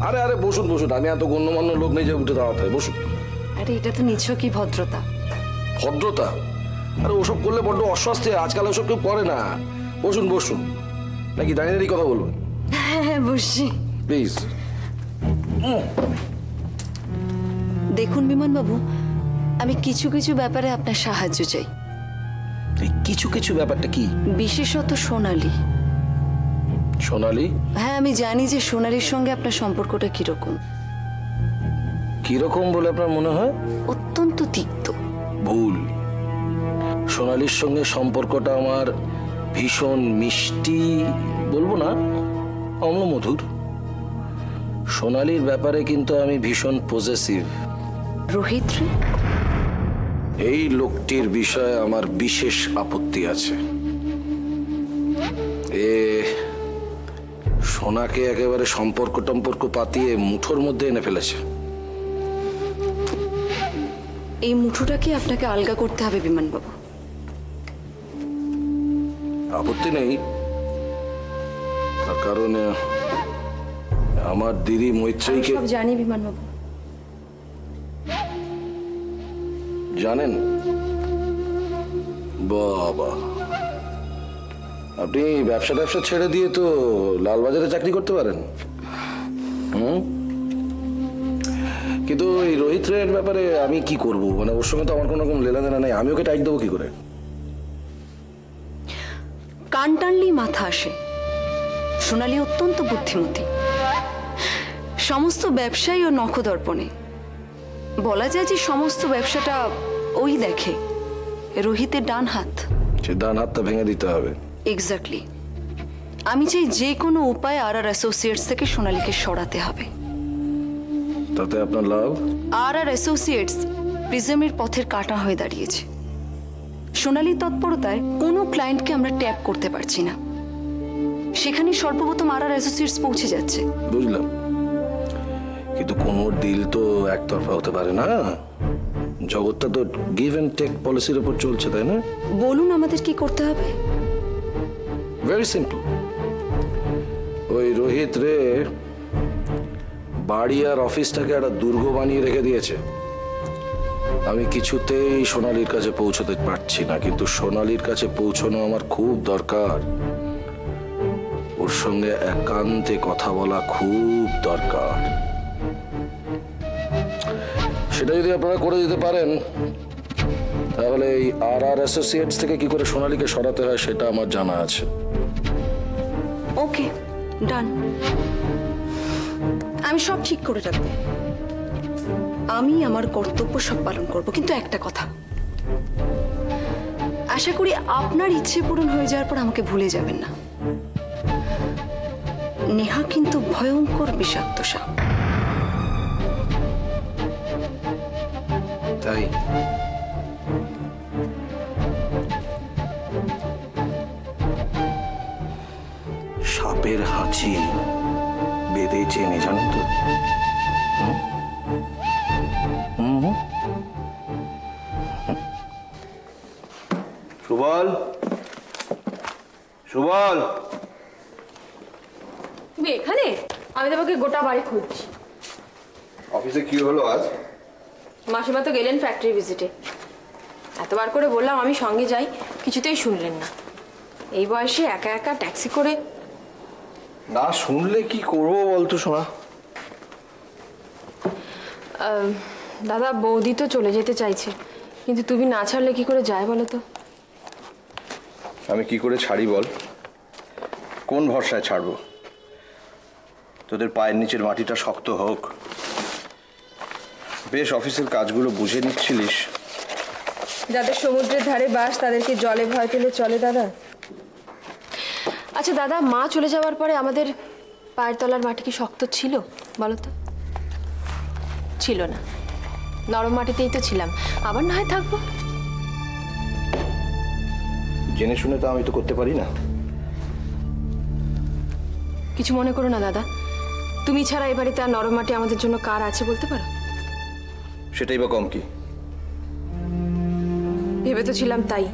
আরে আরে বসুন বসুন, আমি এত গণ্যমান্য লোক নেই যে উঠে দাঁড়াতে হয়, বসুন। আরে এটা তো নিছকই ভদ্রতা। ভদ্রতা? আরে ওসব করলে বড্ড অস্বস্তি, আজকাল ওসব কেউ করে না। বসুন বসুন, নাকি দাঁড়িয়ে দাঁড়িয়ে কথা বলবেন? হ্যাঁ বসছি প্লিজ। দেখুন বিমান বাবু, আমি কিছু কিছু ব্যাপারে আপনার সাহায্য চাই। কিছু কিছু ব্যাপারটা কি? বিশেষত সোনালী। সোনালী? হ্যাঁ আমি জানি যে সোনালীর সঙ্গে আপনার সম্পর্কটা কিরকম। কিরকম বলে আপনার মনে হয়? অত্যন্ত তিক্ত। ভুল। সোনালীর সঙ্গে সম্পর্কটা আমার ভীষণ মিষ্টি, বলবো না অম্লমধুর। সোনালীর ব্যাপারে কিন্তু আমি ভীষণ পজেসিভ। রোহিত? এই লোকটির বিষয়ে আমার বিশেষ আপত্তি আছে। সোনাকে একেবারে সম্পর্ক পাতিয়ে মুঠোর মধ্যে এনে ফেলেছে। এই মুঠোটাকে আপনাকে আলগা করতে হবে বিমানবাবু। আপত্তি নেই, তার কারণ আমার দিদি মৈত্রেয়ীকে। সব জানি বিমানবাবু। জানেন? বাবা, আপনি ব্যবসা ছেড়ে দিয়ে তো লালবাজারে চাকরি করতে পারেন। কিন্তু এই রোহিত রায়ের ব্যাপারে আমি কি করব? মানে ওর সঙ্গে তো আমার কোনো রকম লেনাদেনা নেই, আমি ওকে টাইট দেবো কি করে? কান টানলেই মাথা আসে। সোনালী অত্যন্ত বুদ্ধিমতী, সমস্ত ব্যবসায়ী ও নখদর্পণে। বলা যায় যে সমস্ত ব্যবসাটা ওই দেখে, রোহিতের ডান হাত। সে ডান হাতটা ভেঙে দিতে হবে। এক্স্যাক্টলি। আমি চাই যে কোনো উপায়ে আর অ্যাসোসিয়েটস থেকে সোনালীকে সরাতে হবে। তাতে আপনার লাভ? আর অ্যাসোসিয়েটস প্রিজমের পথের কাঁটা হয়ে দাঁড়িয়েছে। সোনালীর তৎপরতায় কোনো ক্লায়েন্টকে আমরা ট্যাপ করতে পারছি না, সেখানে সর্বপ্রথম আর অ্যাসোসিয়েটস পৌঁছে যাচ্ছে। বুঝলাম, কিন্তু কোনো ডিল তো একতরফা হতে পারে না। জগৎটা তো গিভ অ্যান্ড টেক পলিসির উপর চলছে, তাই না? বলুন আমাদের কি করতে হবে? Very simple. ওই রোহিত রে বাড়ি আর অফিসটাকে একটা দুর্গ বানিয়ে রেখে দিয়েছে। আমি কিছুতেই সোনালীর কাছে পৌঁছতে পারছি না, কিন্তু সোনালীর কাছে পৌঁছানো আমার খুব দরকার। ওর সঙ্গে একান্তে কথা বলা খুব দরকার। সেটা যদি আপনারা করে দিতে পারেন, তাহলে এই আর অ্যাসোসিয়েটস থেকে কি করে সোনালীকে সরাতে হয় সেটা আমার জানা আছে। ওকে, ডান। আমি সব ঠিক করে রাখবো। আমি আমার কর্তব্য সব পালন করব, কিন্তু একটা কথা, আশা করি আপনার ইচ্ছে পূরণ হয়ে যাওয়ার পর আমাকে ভুলে যাবেন না। নেহা কিন্তু ভয়ঙ্কর বিষাক্ত সাপ। তাই? সাপের হাঁচি বেঁধে চেনে, জানেন তো? সুবল, সুবল, তুমি এখানে? আমি তোমাকে গোটা বাড়ি খুঁজছি। অফিসে কি হলো আজ? মাসিমা তো গেলেন ফ্যাক্টরি ভিজিটে। এতবার করে বললাম আমি সঙ্গে যাই, কিছুতেই শুনলেন না। এই বয়সে একা একা ট্যাক্সি করে। না শুনলে কি করবো বলতো সোনা? দাদা, বৌদি তো চলে যেতে চাইছে, কিন্তু তুমি না ছাড়লে কি করে যায় বলো তো? আমি কি করে ছাড়ি বল? কোন ভরসায় ছাড়বো? তোদের পায়ের নিচের মাটিটা শক্ত হোক। বেশ অফিসের কাজগুলো বুঝে নিচ্ছিলিস। যাদের সমুদ্রের ধারে বাস তাদেরকে জলে ভয় পেলে চলে দাদা? আচ্ছা দাদা, মা চলে যাওয়ার পরে আমাদের পায়ের তলার মাটি কি শক্ত ছিল বলো তো? ছিল না, নরম মাটিতেই তো ছিলাম। আবার না হয় থাকবো। জেনে শুনে তো আমি তো করতে পারি না। কিছু মনে করো না দাদা, তুমি ছাড়া এই বাড়িতে আর নরম মাটি আমাদের জন্য কার আছে বলতে পারো? সেটাই বা কম কি? ভেবে তো ছিলাম তাই,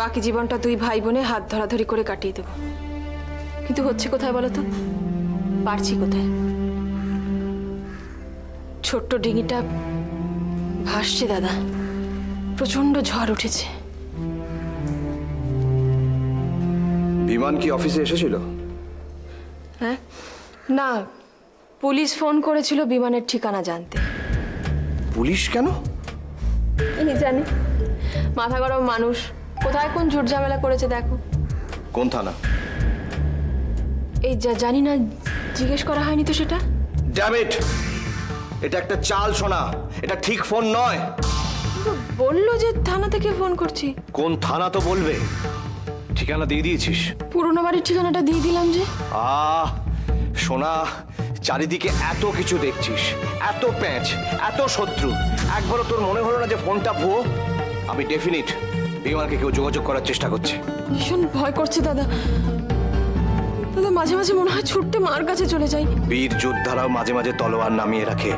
বাকি জীবনটা দুই ভাই বোনে হাত ধরাধরি করে কাটিয়ে দেব। কিন্তু হচ্ছে কোথায় বলো তো? পারছি কোথায়? ছোট্ট ডিঙিটা ভাসছে দাদা, প্রচন্ড ঝড় উঠেছে। বিমান কি অফিসে এসেছিল? হ্যাঁ, না, পুলিশ ফোন করেছিল বিমানের ঠিকানা জানতে। পুলিশ কেন? কি জানি, মাথা গরম মানুষ, কোথায় কোন ঝুট ঝামেলা করেছে দেখো। কোন থানা? এই জানি না, জিজ্ঞেস করা হয়নি তো সেটা। ড্যাম ইট, এটা একটা চাল শোনা, এটা ঠিক ফোন নয়। কিন্তু বললো যে থানা থেকে ফোন করছি। কোন থানা তো বলবে। ঠিকানা দিয়ে দিয়েছিস? পুরনো বাড়ির ঠিকানাটা দিয়ে দিলাম যে। সোনা, চারিদিকে এত কিছু দেখছিস, এত প্যাঁচ, এত শত্রু, একবারও তোর মনে হলো না যে ফোনটা ভুয়ো? আমি ডেফিনিট বিমানকে কেউ যোগাযোগ করার চেষ্টা করছে। ভীষণ ভয় করছে দাদা। দাদা, মাঝে মাঝে মনে হয় ছুটতে মার কাছে চলে যাই। বীর যোদ্ধারাও মাঝে মাঝে তলোয়ার নামিয়ে রাখে।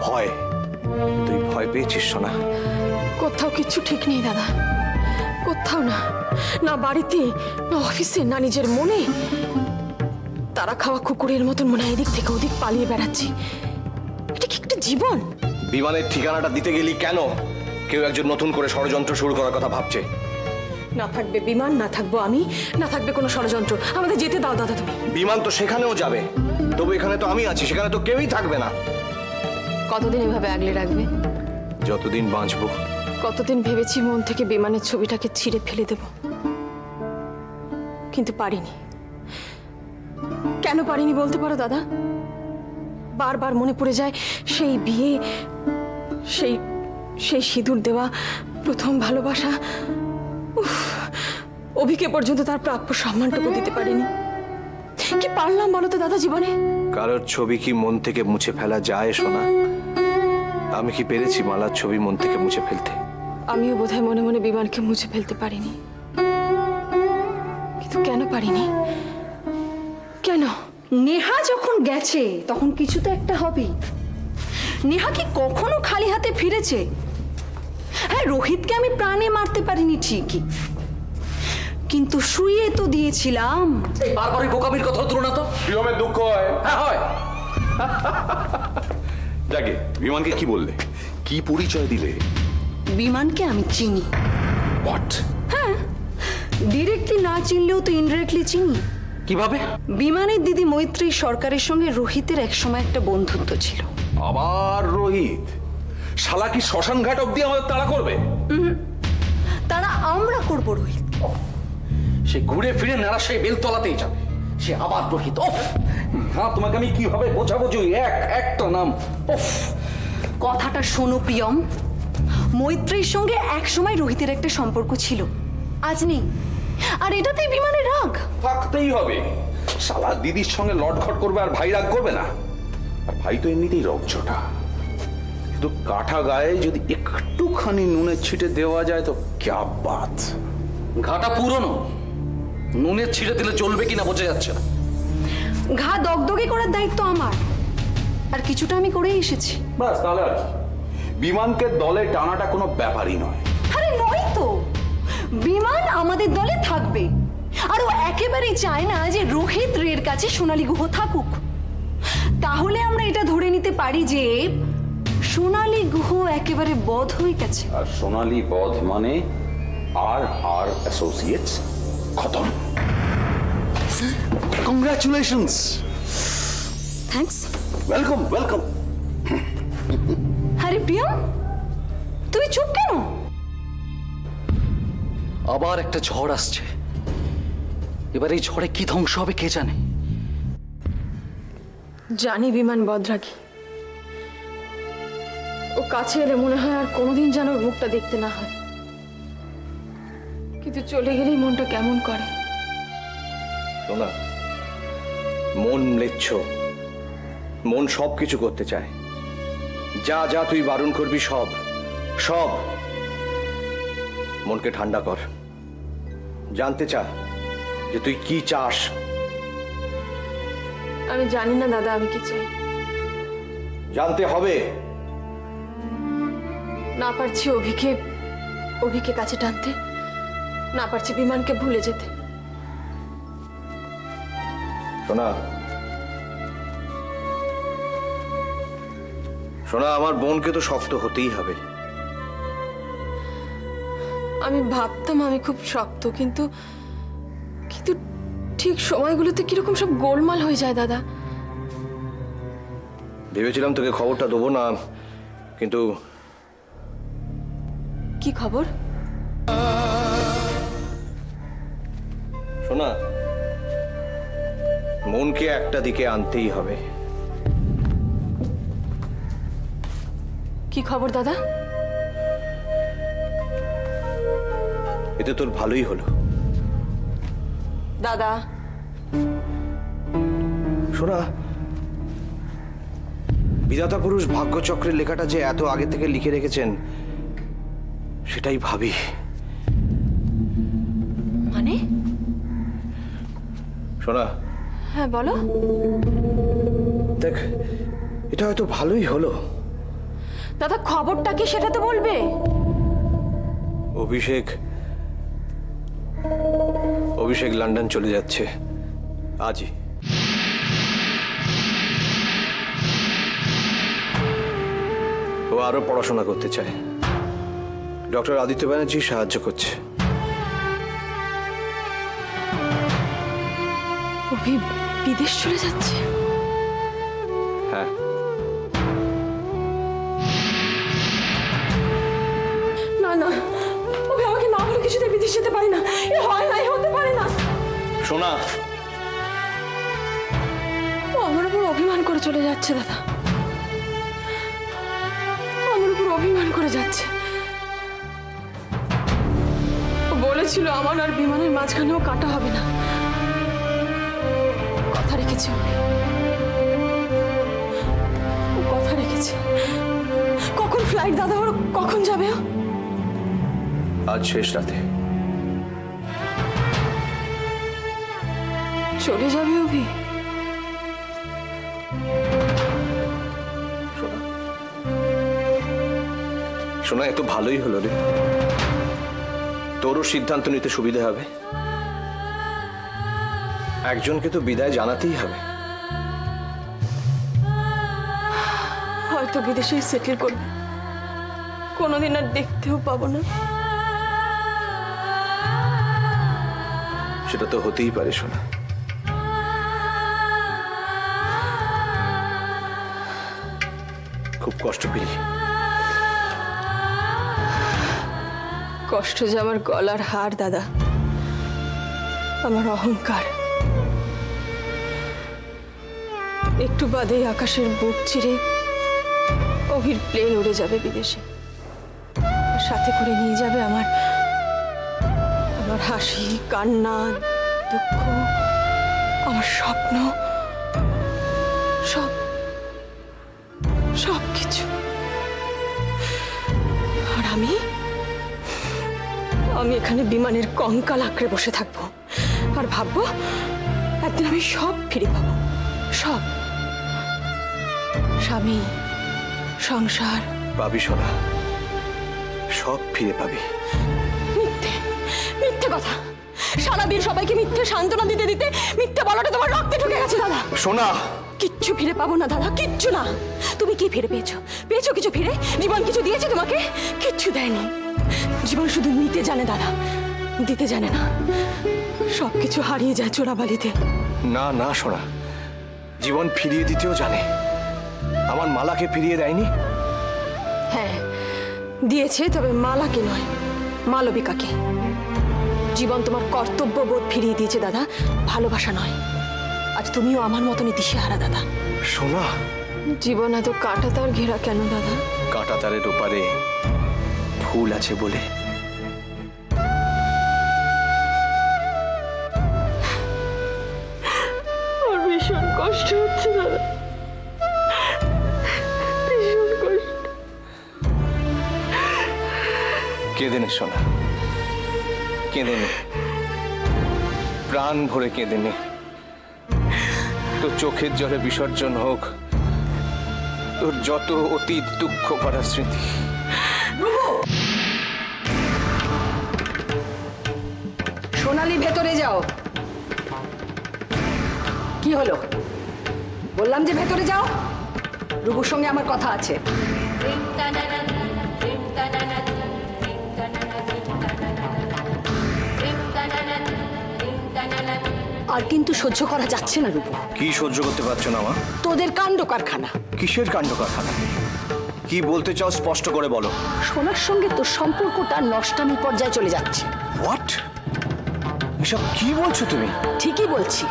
ভয়? তুই ভয় পেয়েছিস সোনা? কোথাও কিচ্ছু ঠিক নেই দাদা, কোথাও না, না বাড়িতে, না অফিসে, না নিজের মনে। তারা খাওয়া কুকুরের মতন মনে হয় এদিক থেকে ওদিক পালিয়ে বেড়াচ্ছি। এটা কি একটা জীবন? বিমানের ঠিকানাটা দিতে গেলি কেন? কেউ একজন নতুন করে ষড়যন্ত্র শুরু করার কথা ভাবছে। না থাকবে বিমান, না থাকবো আমি, না থাকবে কোনো ষড়যন্ত্র। আমাদের যেতে দাও দাদা তুমি। বিমান তো সেখানেও যাবে, তবু এখানে তো আমি আছি, সেখানে তো কেউই থাকবে না। কতদিন এভাবে আগলে রাখবে? যতদিন বাঁচবো। কতদিন ভেবেছি মন থেকে বিমানের ছবিটাকে ছিঁড়ে ফেলে দেব, কিন্তু পারিনি। কেন পারিনি বলতে পারো দাদা? বারবার মনে পড়ে যায় সেই বিয়ে, সেই সেই সিঁদুর দেওয়া প্রথম ভালোবাসা। অভিকে পর্যন্ত তার প্রাপ্য সম্মানটুকু দিতে পারিনি। কি পারলাম বলো তো দাদা জীবনে? কারোর ছবি কি মন থেকে মুছে ফেলা যায় সোনা? আমি কি পেরেছি মালার ছবি মন থেকে মুছে ফেলতে? আমিও বোধহয় মনে মনে বিমানকে মুছে ফেলতে পারিনি। কিন্তু কেন পারিনি? কেন? নেহা যখন গেছে তখন কিছু তো একটা হবেই। নেহা কি কখনো খালি হাতে ফিরেছে? হ্যাঁ, রোহিতকে আমি প্রাণে মারতে পারিনি ঠিকই, কিন্তু শুইয়ে তো দিয়েছিলাম। বারবার ওই বোকামির কথা তুলো না তো। প্রিয়মের দুঃখ হয়। হ্যাঁ হয়। যাকে বিমানকে কি বললে, কি পরিচয় দিলে? বিমানকে আমি চিনি। হোয়াট? হ্যাঁ, ডিরেক্টলি না চিনলেও তো ইনডিরেক্টলি চিনি। কিভাবে? বিমানের দিদি মৈত্রী সরকারের সঙ্গে রোহিতের একসময় একটা বন্ধুত্ব ছিল। আবার রোহিত? শালা কি শ্মশান ঘাট অব্দি আমাদের তাড়া করবে? তারা আমরা করবো রোহিত। সে ঘুরে ফিরে নেড়া সেই বেলতলাতেই যাবে। সে আবার রোহিত। ওফ, হ্যাঁ, তোমাকে আমি কিভাবে বোঝাবো যে একটা নাম। ওফ, কথাটা শোনো প্রিয়ম, মৈত্রীর সঙ্গে একসময় রোহিতের একটা সম্পর্ক ছিল, আজ নেই। আর এটাতেই বিমানের রাগ। থাকতেই হবে। শালা দিদির সঙ্গে লটঘট করবে আর ভাই রাগ করবে না? আর ভাই তো এমনিতেই রকচটা, কিন্তু কাঠা গায়ে যদি একটুখানি নুনের ছিটে দেওয়া যায় তো ক্যা বাত। ঘাটা পুরনো, নুনের ছিঁড়ে দিলে জ্বলবে কিনা বোঝা যাচ্ছে না। ঘা দগদগে করার দায়িত্ব আমার, আর কিছুটা আমি করেই এসেছি। ব্যাস, তাহলে আর কি? বিমানকে দলে টানাটা কোনো ব্যাপারই নয়। আরে নয় তো, বিমান আমাদের দলে থাকবে। আর ও একেবারেই চায় না যে রোহিত রের কাছে সোনালী গুহ থাকুক। তাহলে আমরা এটা ধরে নিতে পারি যে সোনালী গুহ একেবারে বধ হয়ে গেছে। আর সোনালী বধ মানে আর অ্যাসোসিয়েটস খতম। কংগ্রাচুলেশনস। থ্যাঙ্কস। Welcome welcome. আরে প্রিয়ম, তুই চুপ কেন? আবার একটা ঝড় আসছে। এবার এই ঝড়ে কি ধ্বংস হবে কে জানে। জানি বিমান বদরাগী। ও কাছে এলে মনে হয় আর কোনোদিন যেন ওর মুখটা দেখতে না হয়, কিন্তু চলে গেলেই মনটা কেমন করে। সোনা, মন ম্লেচ্ছ, মন সব কিছু করতে চায়। যা যা তুই বারণ করবি সব সব। মনকে ঠান্ডা কর, জানতে চা যে তুই কি চাস। আমি জানি না দাদা আমি কি চাই। জানতে হবে। না পারছি অভিকে কাছে টানতে, না পারছি বিমানকে ভুলে যেতে। সোনা, শোনা, আমার বোনকে তো শক্ত হতেই হবে। আমি ভাবতাম আমি খুব শক্ত, কিন্তু কিন্তু ঠিক সময়গুলোতে কিরকম সব গোলমাল হয়ে যায় দাদা। ভেবেছিলাম তোকে খবরটা দেবো না, কিন্তু কি খবর? শোনা, মনকে একটা দিকে আনতেই হবে। কি খবর দাদা? এতে তোর ভালোই হলো। দাদা, শোনা, বিধাতা পুরুষ ভাগ্যচক্রের লেখাটা যে এত আগে থেকে লিখে রেখেছেন সেটাই ভাবি। মানে? শোনা, হ্যাঁ বলো। দেখ, এটা হয়তো ভালোই হলো। দাদা, খবরটা কি সেটা তো বলবে। অভিষেক লন্ডন চলে যাচ্ছে আজই। ও আরো পড়াশোনা করতে চায়। ডক্টর আদিত্য ব্যানার্জি সাহায্য করছে। অভি বিদেশ চলে যাচ্ছে? হ্যাঁ, না না, অভি আমাকে না বলে কিছুতে বিদেশ যেতে পারে না। এ হয় না, এ হতে পারে না। শোনা, ও আমার উপর অভিমান করে চলে যাচ্ছে দাদা, আমার উপর অভিমান করে যাচ্ছে। ও বলেছিল আমার আর বিমানের মাঝখানেও কাটা হবে না। কথা রেখেছে ও কথা রেখেছে। কখন ফ্লাইট দাদা ওর? কখন যাবে ও? আজ শেষ রাতে চলে যাবে অভি? শোনা, এ তো ভালোই হলো রে। তোরও সিদ্ধান্ত নিতে সুবিধা হবে। একজনকে তো বিদায় জানাতেই হবে। হয়তো বিদেশে সেটেল করবে, কোনোদিন আর দেখতেও পাবো না। সেটা তো হতেই পারে শোনা। খুব কষ্ট পেলি। কষ্ট যে আমার গলার হার দাদা, আমার অহংকার। একটু বাদে আকাশের বুক চিরে অভির প্লেন উড়ে যাবে বিদেশে। সাথে করে নিয়ে যাবে আমার আমার হাসি, কান্না, দুঃখ, আমার স্বপ্ন, সব সব কিছু। আর আমি এখানে বিমানের কঙ্কাল আঁকড়ে বসে থাকবো আর ভাববো একদিন আমি সব ফিরে পাবো। সব, স্বামী, সংসার। পাবি শোনা, সব ফিরে পাবি। মিথ্যে, মিথ্যে কথা। সারাদিন সবাইকে মিথ্যে সান্ত্বনা দিতে দিতে মিথ্যে বলাটা তোমার রক্তে ঢুকে গেছে দাদা। শোনা, কিচ্ছু ফিরে পাবো না দাদা, কিচ্ছু না। তুমি কি ফিরে পেয়েছো? পেয়েছো কিছু ফিরে? জীবন কিছু দিয়েছে তোমাকে? কিচ্ছু দেয়নি। জীবন শুধু নিতে জানে দাদা, দিতে জানে না। সবকিছু হারিয়ে যায় চোরাবালিতে। না না শোনা, জীবন ফিরিয়ে দিতেও জানে। আমার মালাকে ফিরিয়ে দেয়নি? হ্যাঁ দিয়েছে, তবে মালাকে নয়, মালবিকাকে। জীবন তোমার কর্তব্যবোধ ফিরিয়ে দিয়েছে দাদা, ভালোবাসা নয়। আজ তুমিও আমার মতনই দিশেহারা দাদা। শোনা, জীবন এত কাঁটাতার ঘেরা কেন দাদা? কাঁটাতারের ওপারে ফুল আছে বলে। আমার ভীষণ কষ্ট হচ্ছে দাদা, ভীষণ কষ্ট। কেঁদে নে শোনা, কেঁদে নে, প্রাণ ভরে কেঁদে নে। তোর চোখের জলে বিসর্জন হোক তোর যত অতীত দুঃখ ভরা স্মৃতি। সোনালি, ভেতরে যাও। কি হলো? বললাম যে ভেতরে যাও। রূপুর সঙ্গে আমার কথা আছে। আর কিন্তু সহ্য করা যাচ্ছে না রূপু। কি সহ্য করতে পারছো না মা? তোদের কাণ্ড কারখানা। কিসের কাণ্ড কারখানা? কি বলতে চাও স্পষ্ট করে বলো। সোনার সঙ্গে তোর সম্পর্কটা নষ্টামি পর্যায়ে চলে যাচ্ছে। হোয়াট? এসব কি বলছো তুমি? ঠিকই বলছি,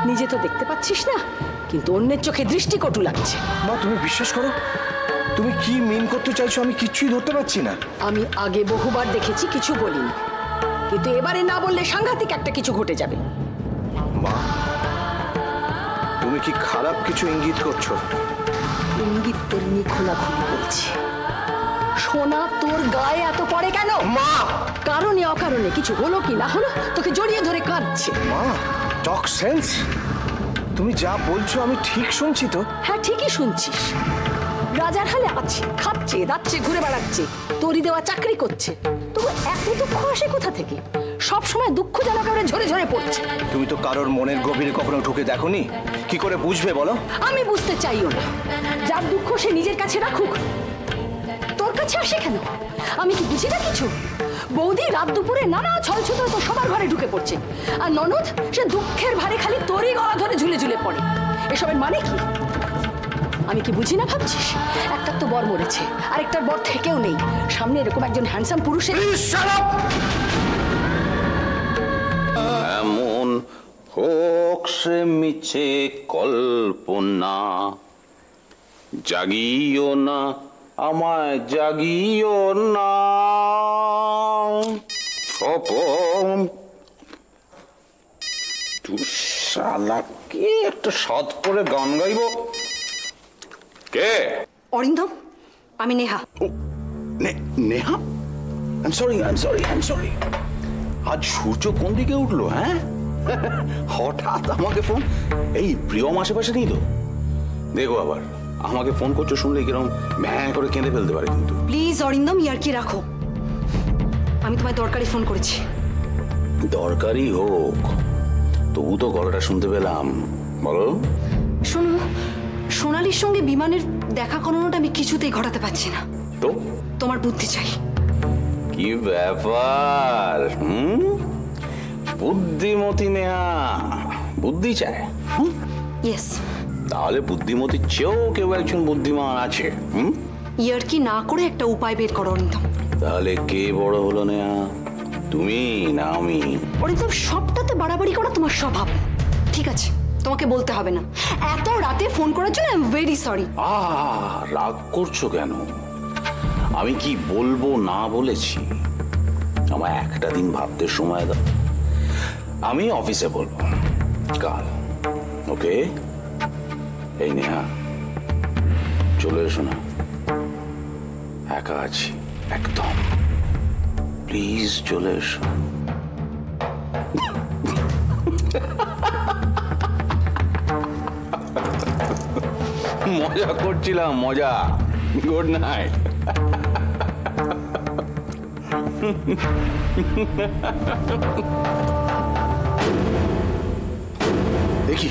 নিজে তো দেখতে পাচ্ছিস না, কিন্তু অন্যের চোখে দৃষ্টিকটু লাগছে। মা তুমি বিশ্বাস করো, তুমি কি মিন করতে চাইছো আমি কিচ্ছুই ধরতে পারছি না। আমি আগে বহুবার দেখেছি, কিছু বলিনি, কিন্তু এবারে না বললে সাংঘাতিক একটা কিছু ঘটে যাবে। মা তুমি কি খারাপ কিছু ইঙ্গিত করছো? ইঙ্গিত করিনি, খোলাখুলি বলছি। সোনা তোর গায়ে এত পড়ে কেন? মা! কারণে অকারণে কিছু হলো কি না হলো তোকে জড়িয়ে ধরে কাঁদছে। মা টক সেন্স। তুমি যা বলছো আমি ঠিক শুনছি তো? হ্যাঁ ঠিকই শুনছিস। রাজার হালে আছে, খাচ্ছে দাচ্ছে, ঘুরে বেড়াচ্ছে, তরি দেওয়া চাকরি করছে, তবু এত দুঃখ আসে কোথা থেকে? সব সময় দুঃখ যেন একেবারে ঝরে ঝরে পড়ছে। তুমি তো কারোর মনের গভীরে কখনো ঢুকে দেখোনি, কি করে বুঝবে বলো? আমি বুঝতে চাইও না, যার দুঃখ সে নিজের কাছে রাখুক, তোর কাছে আসে কেন? আমি কি বুঝি না কিছু? বৌদি রাত দুপুরে নানা ছলছুতো তো সবার ঘরে ঢুকে পড়ছে, আর ননদ সে দুঃখের ভারে খালি তোরই গলা ধরে ঝুলে ঝুলে পড়ে। এসবের মানে কি? আমি কি বুঝি না ভাবছিস? একটার তো বর মরেছে, আরেকটার বর থেকেও নেই, সামনে এরকম একজন হ্যান্ডসাম পুরুষের। এমন হোক সে মিছে কল্পনা, জাগিও না আমায় জাগিও না। অপম শালা কে একটা সাত করে গান গাইব? কে? অরিন্দম, আমি Neha. Neha? I am sorry. আজ সূর্য কোন দিকে উঠলো? হ্যাঁ, হঠাৎ আমাকে ফোন। এই প্রিয়ম আশেপাশে নেই তো? দেখো আবার আমাকে ফোন করছো শুনলে কিরকম ভ্যাঁ করে কেঁদে ফেলতে পারে কিন্তু। প্লিজ অরিন্দম, ইয়ার্কি রাখো। আমি তোমায় দরকারি ফোন করেছি। দরকারি হোক, তবু তো গলাটা শুনতে পেলাম। বলো। শোনো, সোনালির সঙ্গে বিমানের দেখা করানোটা আমি কিছুতেই ঘটাতে পারছি না। তো তোমার বুদ্ধি চাই। কি ব্যাপার? বুদ্ধিমতী নেহা বুদ্ধি চায়? ইয়েস। তাহলে বুদ্ধিমতীর চেয়েও কেউ একজন বুদ্ধিমান আছে। ইয়ার্কি না করে একটা উপায় বের করো অরিন্দম। তাহলে কে বড় হলো নেহা, তুমি না আমি? অরিন্দম, সবটাতে বাড়াবাড়ি করা তোমার স্বভাব। ঠিক আছে, তোমাকে বলতে হবে না। এত রাতে ফোন করার জন্য আই এম ভেরি সরি। রাগ করছো কেন? আমি কি বলবো না বলেছি? আমায় একটা দিন ভাবতে সময় দাও, আমি অফিসে বলবো কাল। ওকে? এই নেহা চলে এসো না, একা আছি একদম, প্লিজ চলে এসো। মজা করছিলাম, মজা। Good night. দেখি